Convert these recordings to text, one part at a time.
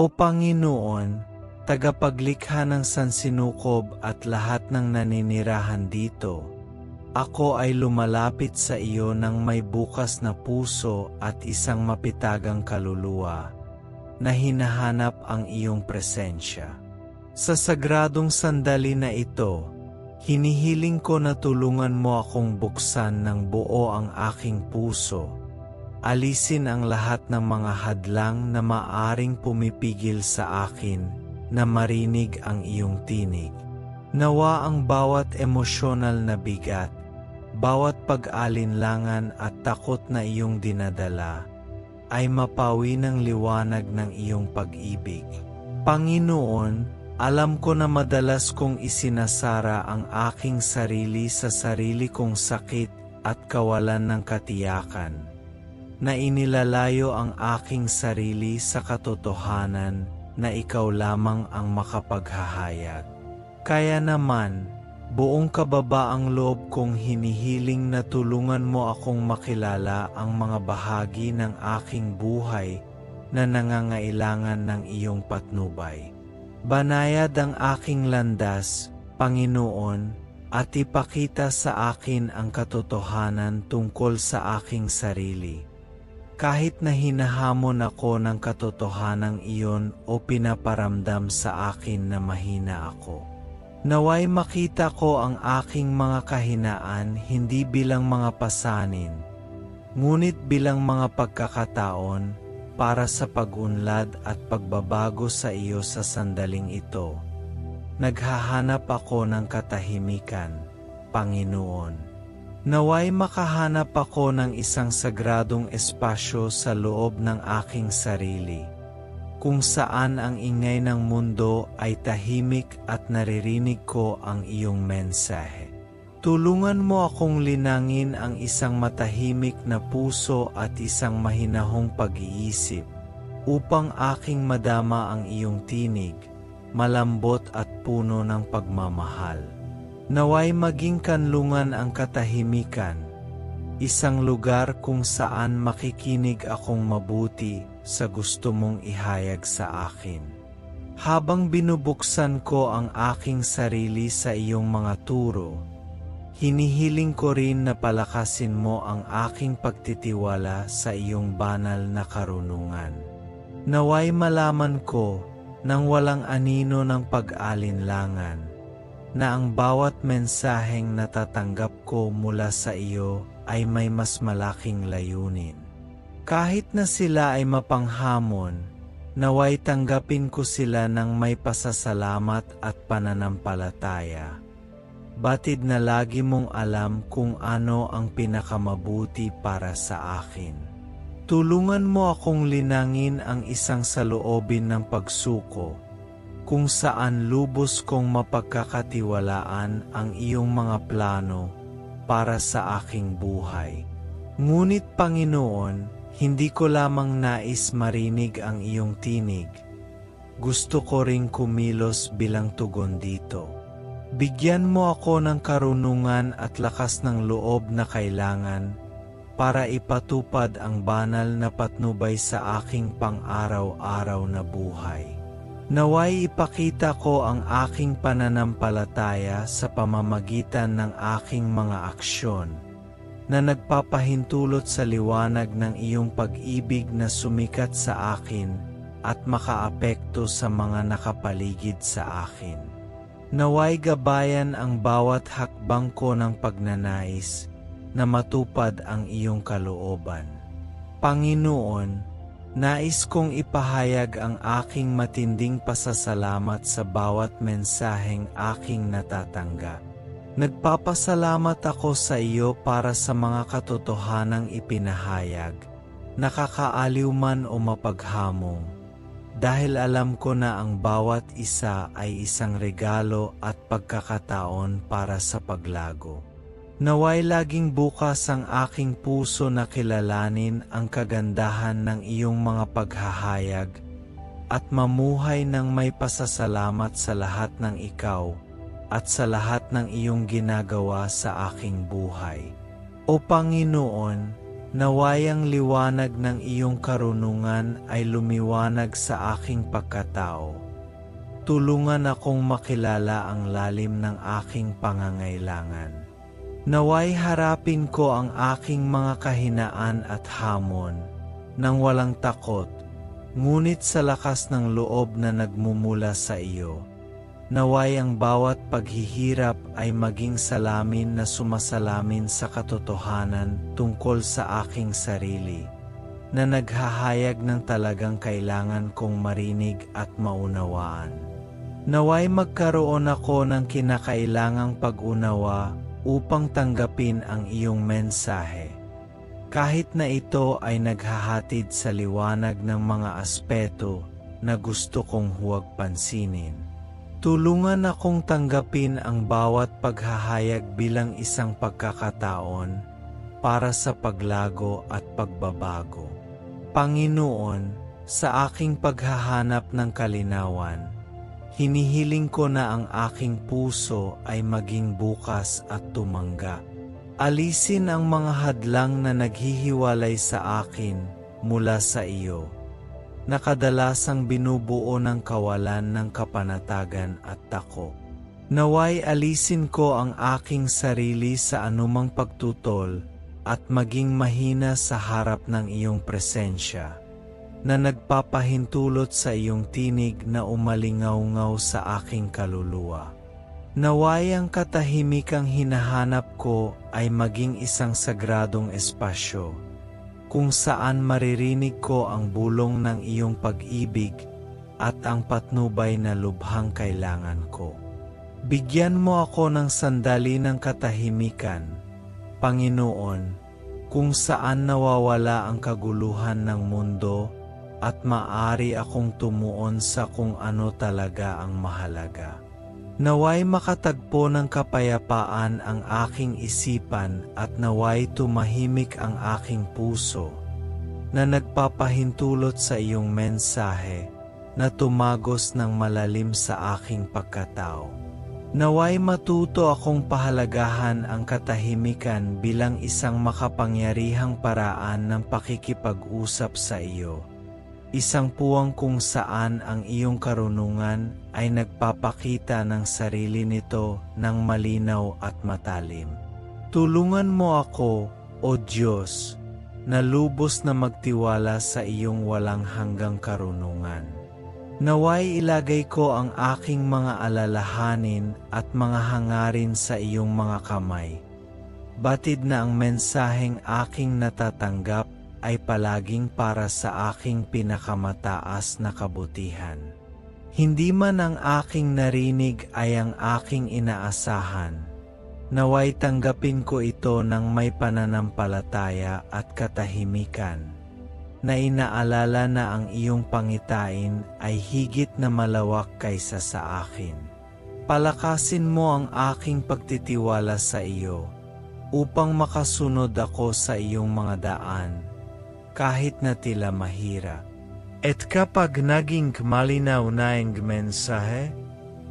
O Panginoon, tagapaglikha ng sansinukob at lahat ng naninirahan dito, ako ay lumalapit sa iyo ng may bukas na puso at isang mapitagang kaluluwa, na hinahanap ang iyong presensya. Sa sagradong sandali na ito, hinihiling ko na tulungan mo akong buksan ng buo ang aking puso, alisin ang lahat ng mga hadlang na maaring pumipigil sa akin na marinig ang iyong tinig. Nawa ang bawat emosyonal na bigat, bawat pag-alinlangan at takot na iyong dinadala, ay mapawi ng liwanag ng iyong pag-ibig. Panginoon, alam ko na madalas kong isinasara ang aking sarili sa sarili kong sakit at kawalan ng katiyakan, na inilalayo ang aking sarili sa katotohanan na ikaw lamang ang makapaghahayag. Kaya naman, buong kababaang loob kong hinihiling na tulungan mo akong makilala ang mga bahagi ng aking buhay na nangangailangan ng iyong patnubay. Banayad ang aking landas, Panginoon, at ipakita sa akin ang katotohanan tungkol sa aking sarili. Kahit na hinahamon ako ng katotohanang iyon o pinaparamdam sa akin na mahina ako. Naway makita ko ang aking mga kahinaan hindi bilang mga pasanin, ngunit bilang mga pagkakataon para sa pag-unlad at pagbabago sa iyo sa sandaling ito. Naghahanap ako ng katahimikan, Panginoon. Naway makahanap ako ng isang sagradong espasyo sa loob ng aking sarili, kung saan ang ingay ng mundo ay tahimik at naririnig ko ang iyong mensahe. Tulungan mo akong linangin ang isang matahimik na puso at isang mahinahong pag-iisip, upang aking madama ang iyong tinig, malambot at puno ng pagmamahal. Naway maging kanlungan ang katahimikan, isang lugar kung saan makikinig akong mabuti sa gusto mong ihayag sa akin. Habang binubuksan ko ang aking sarili sa iyong mga turo, hinihiling ko rin na palakasin mo ang aking pagtitiwala sa iyong banal na karunungan. Naway malaman ko nang walang anino ng pag-alinlangan, na ang bawat mensaheng natatanggap ko mula sa iyo ay may mas malaking layunin. Kahit na sila ay mapanghamon, naway tanggapin ko sila ng may pasasalamat at pananampalataya. Batid na lagi mong alam kung ano ang pinakamabuti para sa akin. Tulungan mo akong linangin ang isang saloobin ng pagsuko, kung saan lubos kong mapagkakatiwalaan ang iyong mga plano para sa aking buhay. Ngunit Panginoon, hindi ko lamang nais marinig ang iyong tinig. Gusto ko ring kumilos bilang tugon dito. Bigyan mo ako ng karunungan at lakas ng loob na kailangan para ipatupad ang banal na patnubay sa aking pang-araw-araw na buhay. Naway ipakita ko ang aking pananampalataya sa pamamagitan ng aking mga aksyon, na nagpapahintulot sa liwanag ng iyong pag-ibig na sumikat sa akin at makaapekto sa mga nakapaligid sa akin. Naway gabayan ang bawat hakbang ko ng pagnanais na matupad ang iyong kalooban. Panginoon, nais kong ipahayag ang aking matinding pasasalamat sa bawat mensaheng aking natatanggap. Nagpapasalamat ako sa iyo para sa mga katotohanang ipinahayag, nakakaaliw man o mapaghamong, dahil alam ko na ang bawat isa ay isang regalo at pagkakataon para sa paglago. Naway laging bukas ang aking puso na kilalanin ang kagandahan ng iyong mga paghahayag at mamuhay ng may pasasalamat sa lahat ng ikaw at sa lahat ng iyong ginagawa sa aking buhay. O Panginoon, Naway ang liwanag ng iyong karunungan ay lumiwanag sa aking pagkatao. Tulungan akong makilala ang lalim ng aking pangangailangan. Naway harapin ko ang aking mga kahinaan at hamon, nang walang takot, ngunit sa lakas ng loob na nagmumula sa iyo. Naway ang bawat paghihirap ay maging salamin na sumasalamin sa katotohanan tungkol sa aking sarili, na naghahayag ng talagang kailangan kong marinig at maunawaan. Naway magkaroon ako ng kinakailangang pag-unawa upang tanggapin ang iyong mensahe. Kahit na ito ay naghahatid sa liwanag ng mga aspeto na gusto kong huwag pansinin. Tulungan akong tanggapin ang bawat paghahayag bilang isang pagkakataon para sa paglago at pagbabago. Panginoon, sa aking paghahanap ng kalinawan, hinihiling ko na ang aking puso ay maging bukas at tumangga. Alisin ang mga hadlang na naghihiwalay sa akin mula sa iyo, na kadalasang binubuo ng kawalan ng kapanatagan at takot. Naway alisin ko ang aking sarili sa anumang pagtutol at maging mahina sa harap ng iyong presensya, na nagpapahintulot sa iyong tinig na umalingaw-ngaw sa aking kaluluwa. Naway ang katahimikang hinahanap ko ay maging isang sagradong espasyo, kung saan maririnig ko ang bulong ng iyong pag-ibig at ang patnubay na lubhang kailangan ko. Bigyan mo ako ng sandali ng katahimikan, Panginoon, kung saan nawawala ang kaguluhan ng mundo at maaari akong tumuon sa kung ano talaga ang mahalaga. Naway makatagpo ng kapayapaan ang aking isipan at naway tumahimik ang aking puso, na nagpapahintulot sa iyong mensahe na tumagos ng malalim sa aking pagkatao. Naway matuto akong pahalagahan ang katahimikan bilang isang makapangyarihang paraan ng pakikipag-usap sa iyo. Isang puwang kung saan ang iyong karunungan ay nagpapakita ng sarili nito ng malinaw at matalim. Tulungan mo ako, O Diyos, na lubos na magtiwala sa iyong walang hanggang karunungan. Naway ilagay ko ang aking mga alalahanin at mga hangarin sa iyong mga kamay. Batid na ang mensaheng aking natatanggap ay palaging para sa aking pinakamataas na kabutihan. Hindi man ang aking narinig ay ang aking inaasahan. Naway tanggapin ko ito ng may pananampalataya at katahimikan, na inaalala na ang iyong pangitain ay higit na malawak kaysa sa akin. Palakasin mo ang aking pagtitiwala sa iyo, upang makasunod ako sa iyong mga daan, kahit na tila mahirap. At kapag naging malinaw na ang mensahe,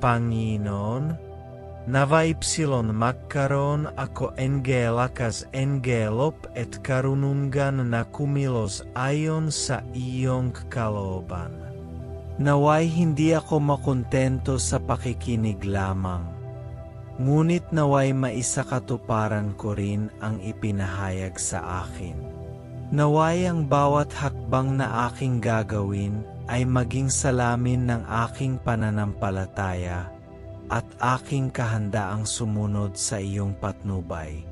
Panginoon, naway magkaroon ako lakas engelop at karunungan na kumilos ayon sa iyong kalooban. Naway hindi ako makontento sa pakikinig lamang, ngunit naway maisakatuparan ko rin ang ipinahayag sa akin. Naway ang bawat hakbang na aking gagawin ay maging salamin ng aking pananampalataya at aking kahandaang sumunod sa iyong patnubay.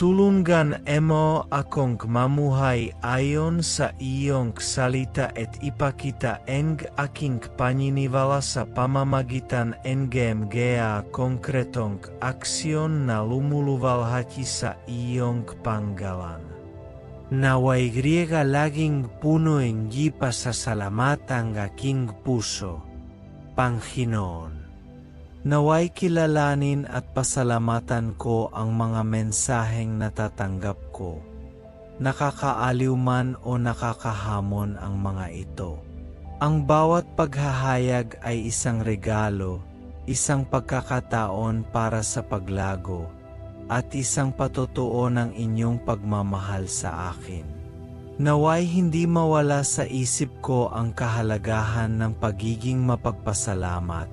Tulungan mo akong mamuhay ayon sa iyong salita at ipakita ang aking paniniwala sa pamamagitan ng mga konkretong aksyon na lumuluwalhati sa iyong panggalan. Naway griega laging puno ng pasasalamat ang aking puso, Panginoon. Naway kilalanin at pasalamatan ko ang mga mensaheng natatanggap ko. Nakakaaliw man o nakakahamon ang mga ito. Ang bawat paghahayag ay isang regalo, isang pagkakataon para sa paglago, at isang patotoo ng inyong pagmamahal sa akin. Naway hindi mawala sa isip ko ang kahalagahan ng pagiging mapagpasalamat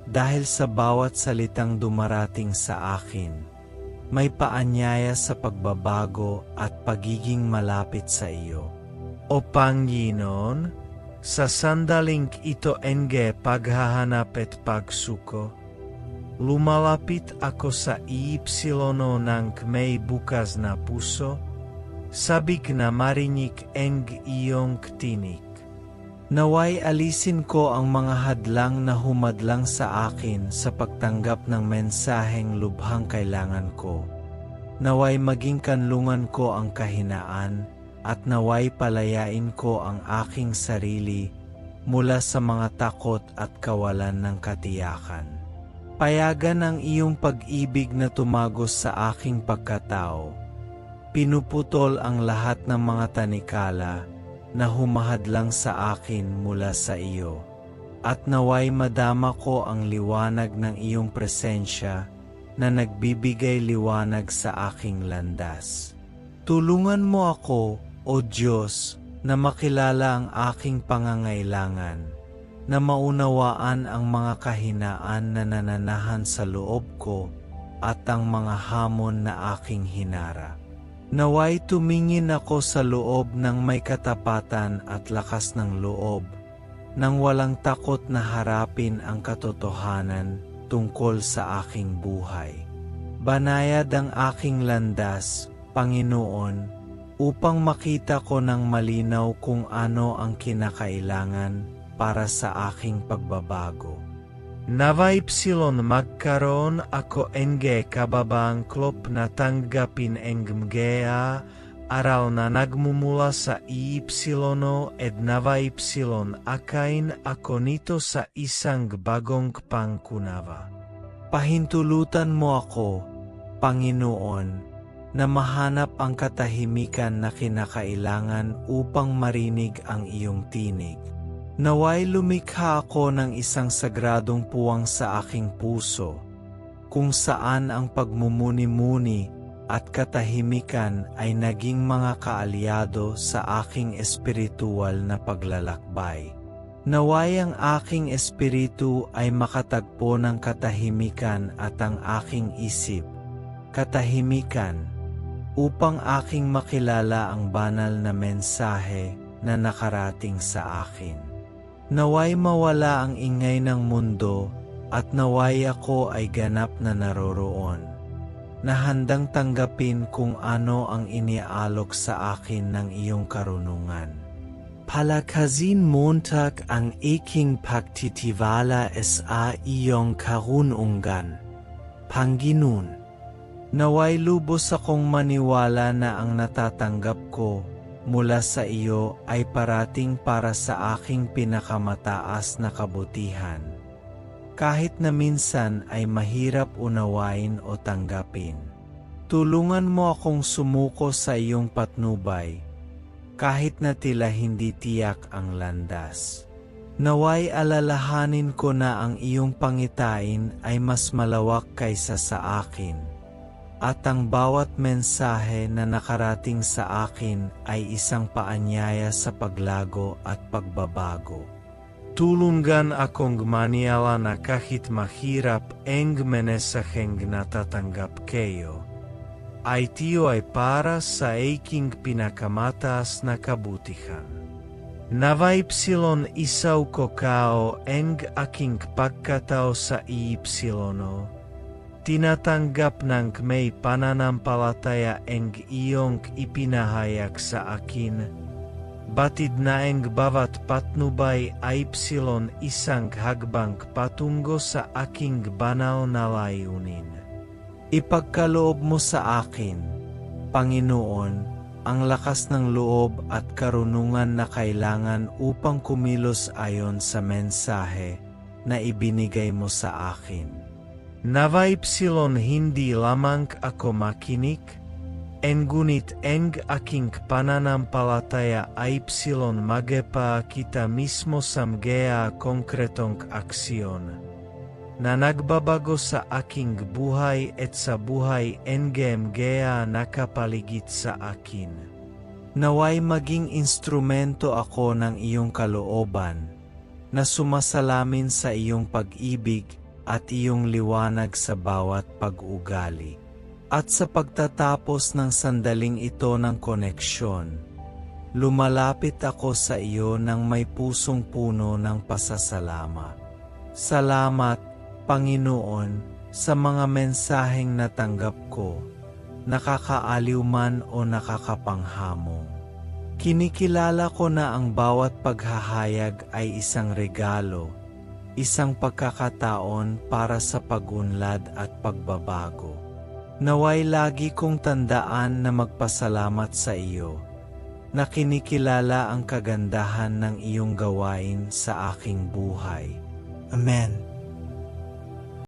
dahil sa bawat salitang dumarating sa akin, may paanyaya sa pagbabago at pagiging malapit sa iyo. O Panginoon, sa sandaling ito paghahanap at pagsuko, lumalapit ako sa ipsilono ng may bukas na puso, sabik na marinig ang iyong tinig. Naway alisin ko ang mga hadlang na humadlang sa akin sa pagtanggap ng mensaheng lubhang kailangan ko. Naway maging kanlungan ko ang kahinaan at naway palayain ko ang aking sarili mula sa mga takot at kawalan ng katiyakan. Payagan ang iyong pag-ibig na tumagos sa aking pagkatao. Pinuputol ang lahat ng mga tanikala na humahadlang sa akin mula sa iyo. At naway madama ko ang liwanag ng iyong presensya na nagbibigay liwanag sa aking landas. Tulungan mo ako, O Diyos, na makilala ang aking pangangailangan, na maunawaan ang mga kahinaan na nananahan sa loob ko at ang mga hamon na aking hinarap. Naway tumingin ako sa loob ng may katapatan at lakas ng loob, nang walang takot na harapin ang katotohanan tungkol sa aking buhay. Banayad ang aking landas, Panginoon, upang makita ko ng malinaw kung ano ang kinakailangan para sa aking pagbabago. Naway magkaroon ako kababang klop na tanggapin mga aral na nagmumula sa ipsilono ed naway akain ako nito sa isang bagong pangkunawa. Pahintulutan mo ako, Panginoon, na mahanap ang katahimikan na kinakailangan upang marinig ang iyong tinig. Naway lumikha ako ng isang sagradong puwang sa aking puso, kung saan ang pagmumuni-muni at katahimikan ay naging mga kaalyado sa aking espiritual na paglalakbay. Naway ang aking espiritu ay makatagpo ng katahimikan at ang aking isip, katahimikan, upang aking makilala ang banal na mensahe na nakarating sa akin. Naway mawala ang ingay ng mundo at naway ako ay ganap na naroroon, na handang tanggapin kung ano ang iniaalok sa akin ng iyong karunungan. Palakazin montag ang aking pagtitiwala sa iyong karunungan, Panginoon. Naway lubos akong maniwala na ang natatanggap ko mula sa iyo ay parating para sa aking pinakamataas na kabutihan, kahit na minsan ay mahirap unawain o tanggapin. Tulungan mo akong sumuko sa iyong patnubay, kahit na tila hindi tiyak ang landas. Naway alalahanin ko na ang iyong pangitain ay mas malawak kaysa sa akin, at ang bawat mensahe na nakarating sa akin ay isang paanyaya sa paglago at pagbabago. Tulungan akong maniwala na kahit mahirap ang menasaheng natatanggap kayo, ay tiyo ay para sa aking pinakamataas na kabutihan. Naway isaw ko kao ang aking pagkatao sa ipsilono, tinatanggap ng may pananampalataya ang iyong ipinahayag sa akin, batid na ang bawat patnubay ay isang hagbang patungo sa aking banal na layunin. Ipagkaloob mo sa akin, Panginoon, ang lakas ng loob at karunungan na kailangan upang kumilos ayon sa mensahe na ibinigay mo sa akin. Naway hindi lamang ako makinig, ngunit ang aking pananampalataya ay magepa kita mismo sa mga konkretong aksyon. na nagbabago sa aking buhay at sa buhay engem gaya nakapaligid sa akin. Naway maging instrumento ako ng iyong kalooban, na sumasalamin sa iyong pag-ibig at iyong liwanag sa bawat pag-ugali. At sa pagtatapos ng sandaling ito ng koneksyon, lumalapit ako sa iyo ng may pusong puno ng pasasalamat. Salamat, Panginoon, sa mga mensaheng natanggap ko, nakakaaliw man o nakakapanghamong. Kinikilala ko na ang bawat paghahayag ay isang regalo, isang pagkakataon para sa pag-unlad at pagbabago. Naway lagi kong tandaan na magpasalamat sa iyo, na kinikilala ang kagandahan ng iyong gawain sa aking buhay. Amen.